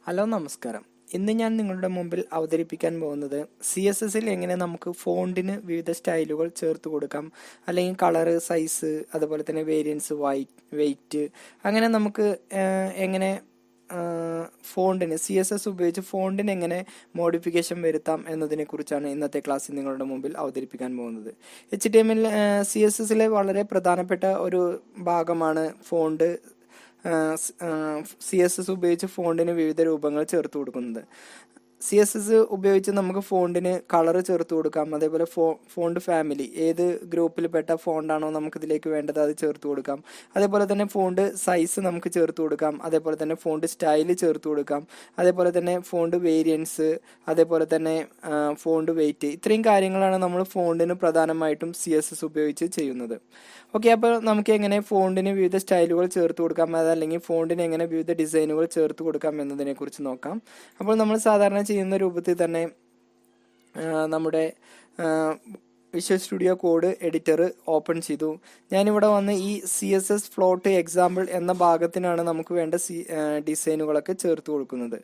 Hello നമസ്കാരം. ഇന്ന് ഞാൻ നിങ്ങളുടെ മുമ്പിൽ അവതരിപ്പിക്കാൻ പോകുന്നത് CSSൽ എങ്ങനെ നമുക്ക് ഫോണ്ടിന് വിവിധ സ്റ്റൈലുകൾ ചേർത്ത് കൊടുക്കാം, അല്ലെങ്കിൽ കളറ്, സൈസ്, അതുപോലെ തന്നെ വേരിയൻസ്, വെയിറ്റ്, അങ്ങനെ നമുക്ക് എങ്ങനെ ഫോണ്ടിന് CSS ഉപയോഗിച്ച് ഫോണ്ടിന് എങ്ങനെ മോഡിഫിക്കേഷൻ വരുത്താം എന്നതിനെ കുറിച്ചാണ് ഇന്നത്തെ ക്ലാസ്സിൽ നിങ്ങളുടെ മുമ്പിൽ അവതരിപ്പിക്കാൻ പോകുന്നത്. HTML CSSലെ വളരെ പ്രധാനപ്പെട്ട ഒരു ഭാഗമാണ് ഫോണ്ട്. CSS ഉപയോഗിച്ച് ഫോണ്ടിന് വിവിധ രൂപങ്ങൾ ചേർത്ത് കൊടുക്കുന്നത്. CSS ഉപയോഗിച്ച് നമുക്ക് ഫോണ്ടിന് കളർ ചേർത്ത് കൊടുക്കാം. അതേപോലെ ഫോണ്ട് ഫാമിലി, ഏത് ഗ്രൂപ്പിൽ പെട്ട ഫോണ്ടാണോ നമുക്ക് ഇതിലേക്ക് വേണ്ടത് അത് ചേർത്ത് കൊടുക്കാം. അതേപോലെ തന്നെ ഫോണ്ട് സൈസ് നമുക്ക് ചേർത്ത് കൊടുക്കാം. അതേപോലെ തന്നെ ഫോണ്ട് സ്റ്റൈല് ചേർത്ത് കൊടുക്കാം. അതേപോലെ തന്നെ ഫോണ്ട് വേരിയൻസ്, അതേപോലെ തന്നെ ഫോണ്ട് വെയിറ്റ്, ഇത്രയും കാര്യങ്ങളാണ് നമ്മൾ ഫോണ്ടിന് പ്രധാനമായിട്ടും CSS ഉപയോഗിച്ച് ചെയ്യുന്നത്. ഓക്കെ, അപ്പോൾ നമുക്ക് എങ്ങനെ ഫോണ്ടിന് വിവിധ സ്റ്റൈലുകൾ ചേർത്ത് കൊടുക്കാം, അതല്ലെങ്കിൽ ഫോണ്ടിന് എങ്ങനെ വിവിധ ഡിസൈനുകൾ ചേർത്ത് കൊടുക്കാം എന്നതിനെ കുറിച്ച് നോക്കാം. അപ്പോൾ നമ്മൾ സാധാരണ ചെയ്യുന്ന രൂപത്തിൽ തന്നെ നമ്മുടെ visual studio code editor open ചെയ്തു. ഞാനിവിടെ വന്ന് ഈ CSS ഫ്ലോട്ട് എക്സാമ്പിൾ എന്ന ഭാഗത്തിനാണ് നമുക്ക് വേണ്ട ഡിസൈനുകളൊക്കെ ചേർത്ത് കൊടുക്കുന്നത്.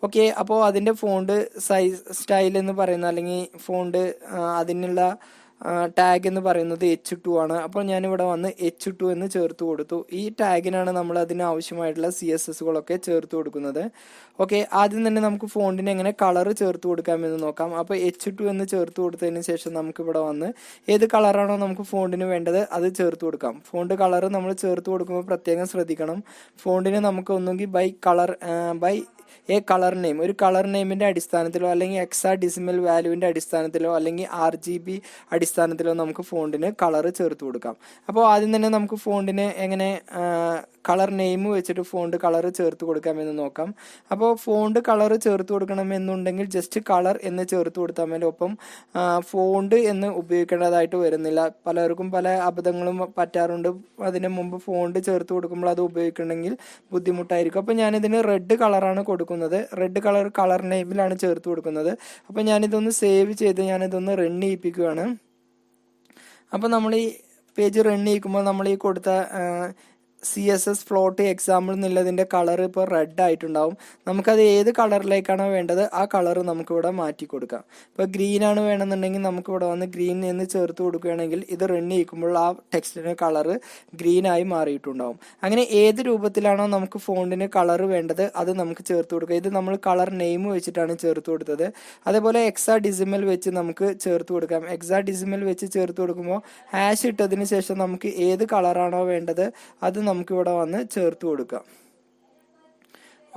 ഓക്കെ, അപ്പോൾ അതിൻ്റെ ഫോണ്ട് സൈസ് സ്റ്റൈൽ എന്ന് പറയുന്ന, അല്ലെങ്കിൽ ഫോണ്ട് അതിനുള്ള ടാഗ് എന്ന് പറയുന്നത് H2 ആണ്. അപ്പോൾ ഞാനിവിടെ വന്ന് H2 എന്ന് ചേർത്ത് കൊടുത്തു. ഈ ടാഗിനാണ് നമ്മൾ അതിന് ആവശ്യമായിട്ടുള്ള CSSകളൊക്കെ ചേർത്ത് കൊടുക്കുന്നത്. ഓക്കെ, ആദ്യം തന്നെ നമുക്ക് ഫോണ്ടിന് എങ്ങനെ കളർ ചേർത്ത് കൊടുക്കാമെന്ന് നോക്കാം. അപ്പോൾ H2 എന്ന് ചേർത്ത് കൊടുത്തതിന് ശേഷം നമുക്ക് ഇവിടെ വന്ന് ഏത് കളറാണോ നമുക്ക് ഫോണ്ടിന് വേണ്ടത് അത് ചേർത്ത് കൊടുക്കാം. ഫോണ്ട് കളർ നമ്മൾ ചേർത്ത് കൊടുക്കുമ്പോൾ പ്രത്യേകം ശ്രദ്ധിക്കണം. ഫോണ്ടിന് നമുക്ക് ഒന്നുകിൽ ബൈ എ കളർ നെയിം, ഒരു കളർ നെയിമിന്റെ അടിസ്ഥാനത്തിലോ, അല്ലെങ്കിൽ ഹെക്സാഡെസിമൽ വാല്യൂവിന്റെ അടിസ്ഥാനത്തിലോ, അല്ലെങ്കിൽ RGB അടിസ്ഥാനത്തിലോ നമുക്ക് ഫോണ്ടിന് കളർ ചേർത്ത് കൊടുക്കാം. അപ്പോൾ ആദ്യം തന്നെ നമുക്ക് ഫോണ്ടിന് എങ്ങനെ കളർ നെയിം വെച്ചിട്ട് ഫോണ്ട് കളർ ചേർത്ത് കൊടുക്കാമെന്ന് നോക്കാം. അപ്പോൾ ഫോണ്ട് കളർ ചേർത്ത് കൊടുക്കണമെന്നുണ്ടെങ്കിൽ ജസ്റ്റ് കളർ എന്ന് ചേർത്ത് കൊടുത്താൽ മതി. ഒപ്പം ഫോണ്ട് എന്ന് ഉപയോഗിക്കേണ്ടതായിട്ട് വരുന്നില്ല. പലർക്കും പല അബദ്ധങ്ങളും പറ്റാറുണ്ട്. അതിന് മുമ്പ് ഫോണ്ട് ചേർത്ത് കൊടുക്കുമ്പോൾ അത് ഉപയോഗിക്കണമെങ്കിൽ ബുദ്ധിമുട്ടായിരിക്കും. അപ്പോൾ ഞാനിതിന് റെഡ് കളറാണ് കൊടുക്കുന്നത്. റെഡ് കളർ നെയിമിലാണ് ചേർത്ത് കൊടുക്കുന്നത്. അപ്പോൾ ഞാനിതൊന്ന് സേവ് ചെയ്ത് ഞാനിതൊന്ന് റൺ ചെയ്യിപ്പിക്കുകയാണ്. അപ്പോൾ നമ്മൾ ഈ പേജ് റൺ ചെയ്യിക്കുമ്പോൾ നമ്മൾ ഈ കൊടുത്ത CSS ഫ്ലോട്ട് എക്സാമ്പിൾ എന്നുള്ളതിൻ്റെ കളർ ഇപ്പോൾ റെഡ് ആയിട്ടുണ്ടാവും. നമുക്കത് ഏത് കളറിലേക്കാണോ വേണ്ടത് ആ കളർ നമുക്കിവിടെ മാറ്റി കൊടുക്കാം. ഇപ്പോൾ ഗ്രീൻ ആണ് വേണമെന്നുണ്ടെങ്കിൽ നമുക്കിവിടെ വന്ന് ഗ്രീൻ എന്ന് ചേർത്ത് കൊടുക്കുകയാണെങ്കിൽ ഇത് റൺ ചെയ്യിക്കുമ്പോൾ ആ ടെക്സ്റ്റിന് കളർ ഗ്രീൻ ആയി മാറിയിട്ടുണ്ടാവും. അങ്ങനെ ഏത് രൂപത്തിലാണോ നമുക്ക് ഫോണ്ടിന് കളർ വേണ്ടത് അത് നമുക്ക് ചേർത്ത് കൊടുക്കുക. ഇത് നമ്മൾ കളർ നെയിം വെച്ചിട്ടാണ് ചേർത്ത് കൊടുത്തത്. അതേപോലെ ഹെക്സാഡെസിമൽ വെച്ച് നമുക്ക് ചേർത്ത് കൊടുക്കാം. ഹെക്സാഡെസിമൽ വെച്ച് ചേർത്ത് കൊടുക്കുമ്പോൾ ഹാഷ് ഇട്ടതിന് ശേഷം നമുക്ക് ഏത് കളറാണോ വേണ്ടത് അത് നമുക്കിവിടെ വന്ന് ചേർത്ത് കൊടുക്കാം.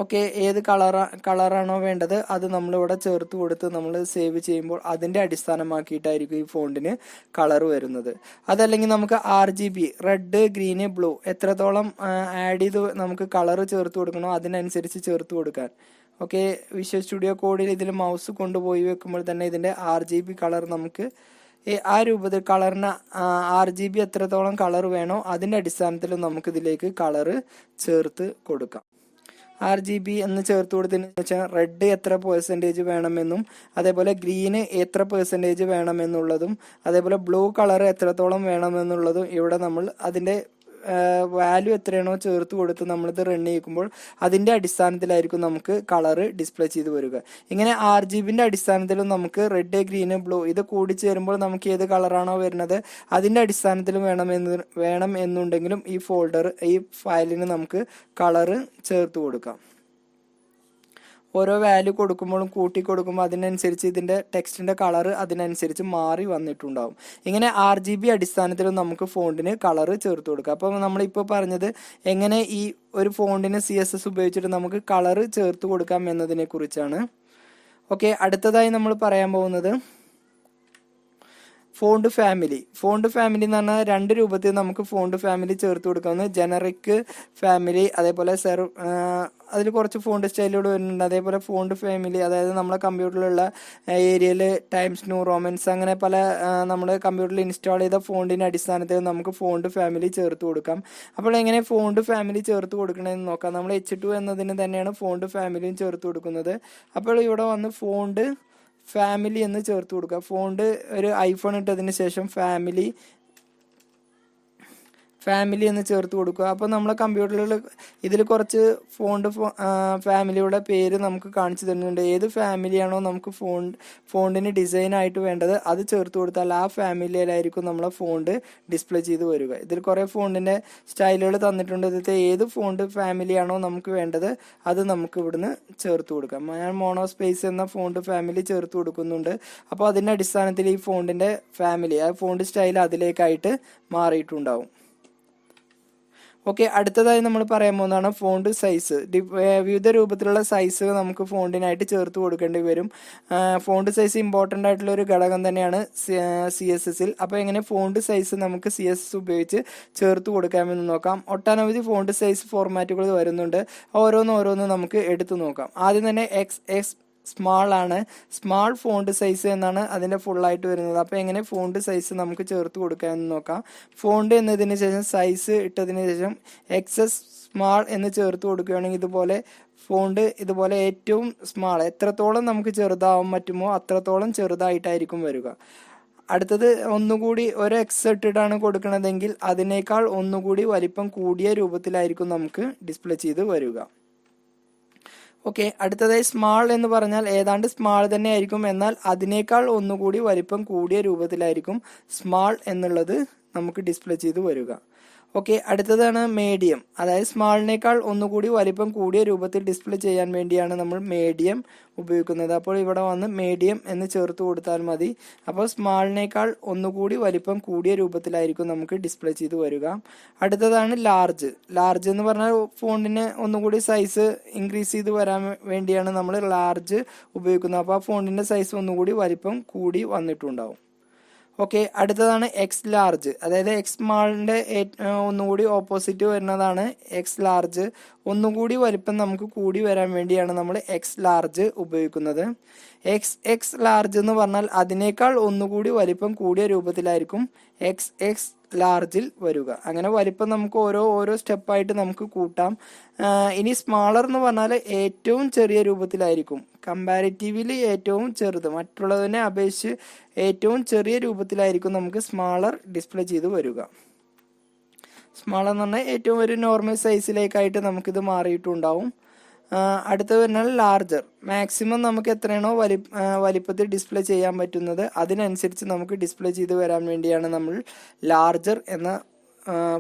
ഓക്കെ, ഏത് കളറാണോ വേണ്ടത് അത് നമ്മളിവിടെ ചേർത്ത് കൊടുത്ത് നമ്മൾ സേവ് ചെയ്യുമ്പോൾ അതിൻ്റെ അടിസ്ഥാനമാക്കിയിട്ടായിരിക്കും ഈ ഫോണ്ടിന് കളർ വരുന്നത്. അതല്ലെങ്കിൽ നമുക്ക് RGB, റെഡ്, ഗ്രീന്, ബ്ലൂ എത്രത്തോളം ആഡ് ചെയ്ത് നമുക്ക് കളർ ചേർത്ത് കൊടുക്കണോ അതിനനുസരിച്ച് ചേർത്ത് കൊടുക്കാൻ. ഓക്കെ, വിഷ്വൽ സ്റ്റുഡിയോ കോഡിൽ ഇതിൽ മൗസ് കൊണ്ടുപോയി വെക്കുമ്പോൾ തന്നെ ഇതിൻ്റെ RGB കളർ നമുക്ക് ആ രൂപത്തിൽ കളറിന് RGB എത്രത്തോളം കളർ വേണോ അതിൻ്റെ അടിസ്ഥാനത്തിൽ നമുക്ക് ഇതിലേക്ക് കളറ് ചേർത്ത് കൊടുക്കാം. RGB എന്ന് ചേർത്ത് കൊടുത്തതിന് വെച്ചാൽ റെഡ് എത്ര % വേണമെന്നും, അതേപോലെ ഗ്രീന് എത്ര % വേണമെന്നുള്ളതും, അതേപോലെ ബ്ലൂ കളർ എത്രത്തോളം വേണമെന്നുള്ളതും ഇവിടെ നമ്മൾ അതിൻ്റെ വാല്യൂ എത്രയാണോ ചേർത്ത് കൊടുത്ത് നമ്മളിത് റൺ ചെയ്യിക്കുമ്പോൾ അതിൻ്റെ അടിസ്ഥാനത്തിലായിരിക്കും നമുക്ക് കളറ് ഡിസ്പ്ലേ ചെയ്ത് വരിക. ഇങ്ങനെ RGBൻ്റെ അടിസ്ഥാനത്തിലും നമുക്ക് റെഡ്, ഗ്രീന്, ബ്ലൂ ഇത് കൂടിച്ച് വരുമ്പോൾ നമുക്ക് ഏത് കളറാണോ വരുന്നത് അതിൻ്റെ അടിസ്ഥാനത്തിലും വേണം എന്നുണ്ടെങ്കിലും ഈ ഫയലിന് നമുക്ക് കളറ് ചേർത്ത് കൊടുക്കാം. ഓരോ വാല്യൂ കൊടുക്കുമ്പോഴും കൂട്ടി കൊടുക്കുമ്പോൾ അതിനനുസരിച്ച് ഇതിൻ്റെ ടെക്സ്റ്റിൻ്റെ കളർ അതിനനുസരിച്ച് മാറി വന്നിട്ടുണ്ടാവും. ഇങ്ങനെ RGB അടിസ്ഥാനത്തിലും നമുക്ക് ഫോണ്ടിന് കളർ ചേർത്ത് കൊടുക്കാം. അപ്പോൾ നമ്മളിപ്പോൾ പറഞ്ഞത് എങ്ങനെ ഈ ഒരു ഫോണ്ടിന് CSS ഉപയോഗിച്ചിട്ട് നമുക്ക് കളർ ചേർത്ത് കൊടുക്കാം എന്നതിനെ കുറിച്ചാണ്. ഓക്കെ, അടുത്തതായി നമ്മൾ പറയാൻ പോകുന്നത് ഫോണ്ട് ഫാമിലി എന്ന് പറഞ്ഞാൽ രണ്ട് രൂപത്തിൽ നമുക്ക് ഫോണ്ട് ഫാമിലി ചേർത്ത് കൊടുക്കാവുന്ന ജനറിക് ഫാമിലി, അതേപോലെ അതിൽ കുറച്ച് ഫോണ്ട് സ്റ്റൈലുകൾ വരുന്നുണ്ട്. അതേപോലെ ഫോണ്ട് ഫാമിലി, അതായത് നമ്മളെ കമ്പ്യൂട്ടറിലുള്ള ഏരിയൽ, ടൈംസ് ന്യൂ റോമൻസ്, അങ്ങനെ പല നമ്മുടെ കമ്പ്യൂട്ടറിൽ ഇൻസ്റ്റാൾ ചെയ്ത ഫോണ്ടിൻ്റെ അടിസ്ഥാനത്തിൽ നമുക്ക് ഫോണ്ട് ഫാമിലി ചേർത്ത് കൊടുക്കാം. അപ്പോൾ എങ്ങനെ ഫോണ്ട് ഫാമിലി ചേർത്ത് കൊടുക്കണമെന്ന് നോക്കാം. നമ്മൾ H2 എന്നതിന് തന്നെയാണ് ഫോണ്ട് ഫാമിലിയും ചേർത്ത് കൊടുക്കുന്നത്. അപ്പോൾ ഇവിടെ വന്ന് ഫോണ്ട് ഫാമിലി എന്ന് ചേർത്ത് കൊടുക്കുക. ഫോണ്ട് ഒരു ഐഫോൺ ഇട്ടതിന് ശേഷം ഫാമിലി എന്ന് ചേർത്ത് കൊടുക്കുക. അപ്പോൾ നമ്മളെ കമ്പ്യൂട്ടറിൽ ഇതിൽ കുറച്ച് ഫാമിലിയുടെ പേര് നമുക്ക് കാണിച്ചു തരുന്നുണ്ട്. ഏത് ഫാമിലിയാണോ നമുക്ക് ഫോണ്ടിന് ഡിസൈനായിട്ട് വേണ്ടത് അത് ചേർത്ത് കൊടുത്താൽ ആ ഫാമിലിയിലായിരിക്കും നമ്മളെ ഫോണ്ട് ഡിസ്പ്ലേ ചെയ്ത് വരിക. ഇതിൽ കുറേ ഫോണ്ടിൻ്റെ സ്റ്റൈലുകൾ തന്നിട്ടുണ്ട്. ഇതിലത്തെ ഏത് ഫോണ്ട് ഫാമിലിയാണോ നമുക്ക് വേണ്ടത് അത് നമുക്ക് ഇവിടുന്ന് ചേർത്ത് കൊടുക്കാം. ഞാൻ മോണോസ്പേസ് എന്ന ഫോണ്ട് ഫാമിലി ചേർത്ത് കൊടുക്കുന്നുണ്ട്. അപ്പോൾ അതിൻ്റെ അടിസ്ഥാനത്തിൽ ഈ ഫോണ്ടിൻ്റെ ഫാമിലി, ആ ഫോണ്ട് സ്റ്റൈൽ അതിലേക്കായിട്ട് മാറിയിട്ടുണ്ടാവും. ഓക്കെ, അടുത്തതായി നമ്മൾ പറയാൻ പോകുന്നതാണ് ഫോണ്ട് സൈസ്. വിവിധ രൂപത്തിലുള്ള സൈസ് നമുക്ക് ഫോണ്ടിനായിട്ട് ചേർത്ത് കൊടുക്കേണ്ടി വരും. ഫോണ്ട് സൈസ് ഇമ്പോർട്ടൻ്റ് ആയിട്ടുള്ള ഒരു ഘടകം തന്നെയാണ് CSSൽ. അപ്പോൾ എങ്ങനെ ഫോണ്ട് സൈസ് നമുക്ക് CSS ഉപയോഗിച്ച് ചേർത്ത് കൊടുക്കാമെന്ന് നോക്കാം. ഒട്ടനവധി ഫോണ്ട് സൈസ് ഫോർമാറ്റുകൾ വരുന്നുണ്ട്. ഓരോന്ന് നമുക്ക് എടുത്തു നോക്കാം. ആദ്യം തന്നെ സ്മാൾ ആണ്. സ്മാൾ ഫോണ്ട് സൈസ് എന്നാണ് അതിൻ്റെ ഫുള്ളായിട്ട് വരുന്നത്. അപ്പോൾ എങ്ങനെ ഫോണ്ട് സൈസ് നമുക്ക് ചേർത്ത് കൊടുക്കാമെന്ന് നോക്കാം. ഫോണ്ട് എന്നതിന് ശേഷം സൈസ് ഇട്ടതിന് ശേഷം XS സ്മാൾ എന്ന് ചേർത്ത് കൊടുക്കുകയാണെങ്കിൽ ഇതുപോലെ ഫോണ്ട് ഇതുപോലെ ഏറ്റവും സ്മാൾ, എത്രത്തോളം നമുക്ക് ചെറുതാവാൻ പറ്റുമോ അത്രത്തോളം ചെറുതായിട്ടായിരിക്കും വരിക. അടുത്തത് ഒന്നുകൂടി ഒരു X ഇട്ടിട്ടാണ് കൊടുക്കണതെങ്കിൽ അതിനേക്കാൾ ഒന്നുകൂടി വലിപ്പം കൂടിയ രൂപത്തിലായിരിക്കും നമുക്ക് ഡിസ്പ്ലേ ചെയ്ത് വരിക. ഓക്കെ, അടുത്തതായി സ്മാൾ എന്ന് പറഞ്ഞാൽ ഏതാണ്ട് സ്മാൾ തന്നെ ആയിരിക്കും, എന്നാൽ അതിനേക്കാൾ ഒന്നുകൂടി വലിപ്പം കൂടിയ രൂപത്തിലായിരിക്കും സ്മാൾ എന്നുള്ളത് നമുക്ക് ഡിസ്പ്ലേ ചെയ്ത് വരിക. ഓക്കെ, അടുത്തതാണ് മീഡിയം. അതായത് സ്മാളിനേക്കാൾ ഒന്നുകൂടി വലിപ്പം കൂടിയ രൂപത്തിൽ ഡിസ്പ്ലേ ചെയ്യാൻ വേണ്ടിയാണ് നമ്മൾ മീഡിയം ഉപയോഗിക്കുന്നത്. അപ്പോൾ ഇവിടെ വന്ന് മീഡിയം എന്ന് ചേർത്ത് കൊടുത്താൽ മതി. അപ്പോൾ സ്മാളിനേക്കാൾ ഒന്നുകൂടി വലിപ്പം കൂടിയ രൂപത്തിലായിരിക്കും നമുക്ക് ഡിസ്പ്ലേ ചെയ്ത് വരിക. അടുത്തതാണ് ലാർജ്. ലാർജ് എന്ന് പറഞ്ഞാൽ ഫോണ്ടിന് ഒന്നുകൂടി സൈസ് ഇൻക്രീസ് ചെയ്ത് വരാൻ വേണ്ടിയാണ് നമ്മൾ ലാർജ് ഉപയോഗിക്കുന്നത്. അപ്പോൾ ആ ഫോണ്ടിൻ്റെ സൈസ് ഒന്നുകൂടി വലിപ്പം കൂടി വന്നിട്ടുണ്ടാവും. ഓക്കെ, അടുത്തതാണ് എക്സ് ലാർജ്. അതായത് എക്സ് സ്മാളിൻ്റെ ഒന്നുകൂടി ഓപ്പോസിറ്റ് വരുന്നതാണ് എക്സ് ലാർജ്. ഒന്നുകൂടി വലിപ്പം നമുക്ക് കൂടി വരാൻ വേണ്ടിയാണ് നമ്മൾ എക്സ് ലാർജ് ഉപയോഗിക്കുന്നത്. എക്സ് ലാർജ് എന്ന് പറഞ്ഞാൽ അതിനേക്കാൾ ഒന്നുകൂടി വലിപ്പം കൂടിയ രൂപത്തിലായിരിക്കും എക്സ് ലാർജിൽ വരിക. അങ്ങനെ വലിപ്പം നമുക്ക് ഓരോ സ്റ്റെപ്പായിട്ട് നമുക്ക് കൂട്ടാം. ഇനി സ്മാളർ എന്ന് പറഞ്ഞാൽ ഏറ്റവും ചെറിയ രൂപത്തിലായിരിക്കും, കമ്പാരിറ്റീവ്ലി ഏറ്റവും ചെറുത്, മറ്റുള്ളതിനെ അപേക്ഷിച്ച് ഏറ്റവും ചെറിയ രൂപത്തിലായിരിക്കും നമുക്ക് സ്മാളർ ഡിസ്പ്ലേ ചെയ്ത് വരിക. സ്മാളർ എന്ന് പറഞ്ഞാൽ ഏറ്റവും ഒരു നോർമൽ സൈസിലേക്കായിട്ട് നമുക്കിത് മാറിയിട്ടുണ്ടാവും. അടുത്ത പറഞ്ഞാൽ ലാർജർ. മാക്സിമം നമുക്ക് എത്രയാണോ വലിപ്പത്തിൽ ഡിസ്പ്ലേ ചെയ്യാൻ പറ്റുന്നത് അതിനനുസരിച്ച് നമുക്ക് ഡിസ്പ്ലേ ചെയ്ത് വരാൻ വേണ്ടിയാണ് നമ്മൾ ലാർജർ എന്ന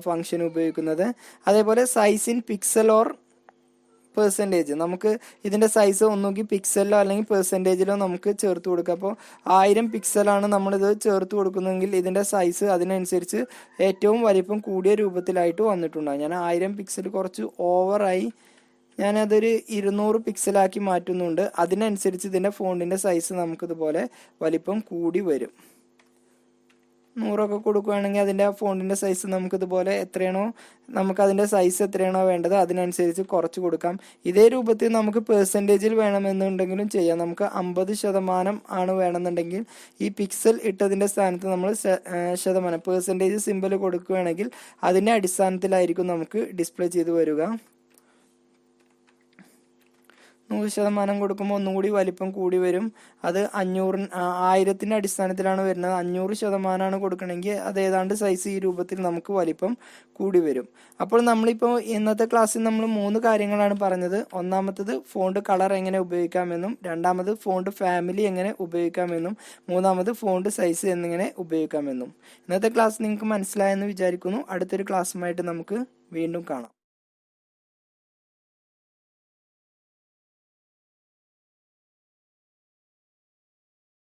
ഫംഗ്ഷൻ ഉപയോഗിക്കുന്നത്. അതേപോലെ size in pixel or percentage, നമുക്ക് ഇതിൻ്റെ സൈസ് ഒന്നുകിൽ പിക്സലിലോ അല്ലെങ്കിൽ പെർസെൻറ്റേജിലോ നമുക്ക് ചേർത്ത് കൊടുക്കാം. അപ്പോൾ 1000 പിക്സലാണ് നമ്മളിത് ചേർത്ത് കൊടുക്കുന്നതെങ്കിൽ ഇതിൻ്റെ സൈസ് അതിനനുസരിച്ച് ഏറ്റവും വലിപ്പം കൂടിയ രൂപത്തിലായിട്ട് വന്നിട്ടുണ്ടാകും. ഞാൻ 1000 പിക്സൽ കുറച്ച് ഓവറായി, ഞാനതൊരു 200 പിക്സലാക്കി മാറ്റുന്നുണ്ട്. അതിനനുസരിച്ച് ഇതിൻ്റെ ഫോണ്ടിൻ്റെ സൈസ് നമുക്കിതുപോലെ വലിപ്പം കൂടി വരും. 100 കൊടുക്കുകയാണെങ്കിൽ അതിൻ്റെ ഫോണ്ടിൻ്റെ സൈസ് നമുക്കിതുപോലെ എത്രയാണോ നമുക്കതിൻ്റെ സൈസ് എത്രയാണോ വേണ്ടത് അതിനനുസരിച്ച് കുറച്ച് കൊടുക്കാം. ഇതേ രൂപത്തിൽ നമുക്ക് പെർസെൻറ്റേജിൽ വേണമെന്നുണ്ടെങ്കിലും ചെയ്യാം. നമുക്ക് 50% ആണ് വേണമെന്നുണ്ടെങ്കിൽ ഈ പിക്സൽ ഇട്ടതിൻ്റെ സ്ഥാനത്ത് നമ്മൾ ശതമാനം പെർസെൻറ്റേജ് സിമ്പിൾ കൊടുക്കുകയാണെങ്കിൽ അതിൻ്റെ അടിസ്ഥാനത്തിലായിരിക്കും നമുക്ക് ഡിസ്പ്ലേ ചെയ്ത് വരിക. 100% കൊടുക്കുമ്പോൾ ഒന്നുകൂടി വലിപ്പം കൂടി വരും. അത് 1000ൻ്റെ അടിസ്ഥാനത്തിലാണ് വരുന്നത്. 500% കൊടുക്കണമെങ്കിൽ അത് ഏതാണ്ട് സൈസ് ഈ രൂപത്തിൽ നമുക്ക് വലിപ്പം കൂടി വരും. അപ്പോൾ നമ്മളിപ്പോൾ ഇന്നത്തെ ക്ലാസ്സിൽ നമ്മൾ 3 കാര്യങ്ങളാണ് പറഞ്ഞത്. ഒന്നാമത്തത് ഫോണ്ട് കളർ എങ്ങനെ ഉപയോഗിക്കാമെന്നും, രണ്ടാമത് ഫോണ്ട് ഫാമിലി എങ്ങനെ ഉപയോഗിക്കാമെന്നും, മൂന്നാമത് ഫോണ്ട് സൈസ് എന്നിങ്ങനെ ഉപയോഗിക്കാമെന്നും. ഇന്നത്തെ ക്ലാസ് നിങ്ങൾക്ക് മനസ്സിലായെന്ന് വിചാരിക്കുന്നു. അടുത്തൊരു ക്ലാസ്സുമായിട്ട് നമുക്ക് വീണ്ടും കാണാം.